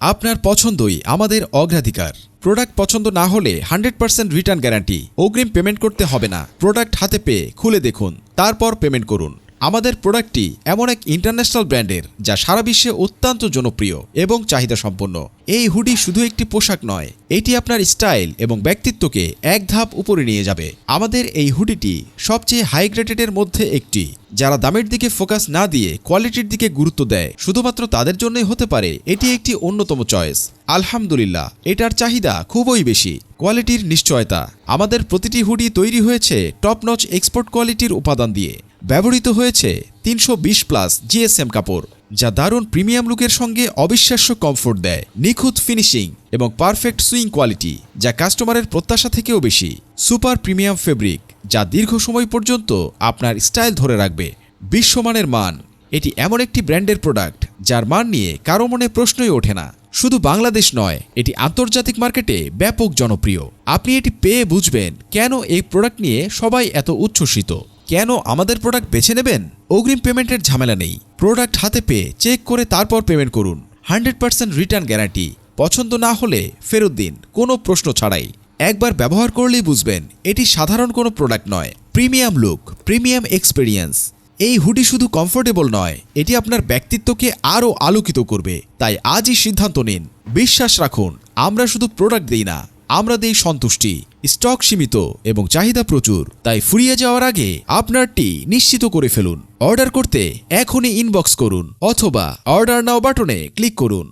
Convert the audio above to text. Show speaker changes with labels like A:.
A: আপনার পছন্দই আমাদের অগ্রাধিকার। প্রোডাক্ট পছন্দ না হলে 100% রিটার্ন গ্যারান্টি। অগ্রিম পেমেন্ট করতে হবে না। প্রোডাক্ট হাতে পেয়ে খুলে দেখুন, তারপর পেমেন্ট করুন। আমাদের প্রোডাক্টটি এমন এক ইন্টারন্যাশনাল ব্র্যান্ডের যা সারা বিশ্বে অত্যন্ত জনপ্রিয় এবং চাহিদা সম্পন্ন। এই হুডি শুধু একটি পোশাক নয়, এটি আপনার স্টাইল এবং ব্যক্তিত্বকে এক ধাপ উপরে নিয়ে যাবে। আমাদের এই হুডিটি সবচেয়ে হাই গ্রেডেডের মধ্যে একটি। যারা দামের দিকে ফোকাস না দিয়ে কোয়ালিটির দিকে গুরুত্ব দেয়, শুধুমাত্র তাদের জন্যই হতে পারে এটি একটি অন্যতম চয়েস। আলহামদুলিল্লাহ, এটার চাহিদা খুবই বেশি। কোয়ালিটির নিশ্চয়তা। আমাদের প্রতিটি হুডি তৈরি হয়েছে টপ নচ এক্সপোর্ট কোয়ালিটির উপাদান দিয়ে। ব্যবহৃত হয়েছে 320+ জিএসএম কাপড়, যা দারুণ প্রিমিয়াম লুকের সঙ্গে অবিশ্বাস্য কমফোর্ট দেয়। নিখুঁত ফিনিশিং এবং পারফেক্ট সুইং কোয়ালিটি, যা কাস্টমারের প্রত্যাশা থেকেও বেশি। সুপার প্রিমিয়াম ফেব্রিক, যা দীর্ঘ সময় পর্যন্ত আপনার স্টাইল ধরে রাখবে। বিশ্বমানের মান। এটি এমন একটি ব্র্যান্ডের প্রোডাক্ট যার মান নিয়ে কারো মনে প্রশ্নই ওঠে না। শুধু বাংলাদেশ নয়, এটি আন্তর্জাতিক মার্কেটে ব্যাপক জনপ্রিয়। আপনি এটি পেয়ে বুঝবেন কেন এই প্রোডাক্ট নিয়ে সবাই এত উচ্ছ্বসিত। কেন আমাদের প্রোডাক্ট বেছে নেবেন? অগ্রিম পেমেন্টের ঝামেলা নেই। প্রোডাক্ট হাতে পেয়ে চেক করে তারপর পেমেন্ট করুন। 100% রিটার্ন গ্যারান্টি। পছন্দ না হলে ফেরত দিন, কোনো প্রশ্ন ছাড়াই। একবার ব্যবহার করলেই বুঝবেন এটি সাধারণ কোনো প্রোডাক্ট নয়। Premium look, premium experience. এই হুডি শুধু কমফোর্টেবল নয়, এটি আপনার ব্যক্তিত্বকে আরও আলোকিত করবে। তাই আজই সিদ্ধান্ত নিন। বিশ্বাস রাখুন, আমরা শুধু প্রোডাক্ট দিই না, আমরা দেই সন্তুষ্টি। স্টক সীমিত এবং চাহিদা প্রচুর, তাই ফুরিয়ে যাওয়ার আগে আপনারটি নিশ্চিত করে ফেলুন। অর্ডার করতে এখনই ইনবক্স করুন অথবা অর্ডার নাও বাটনে ক্লিক করুন।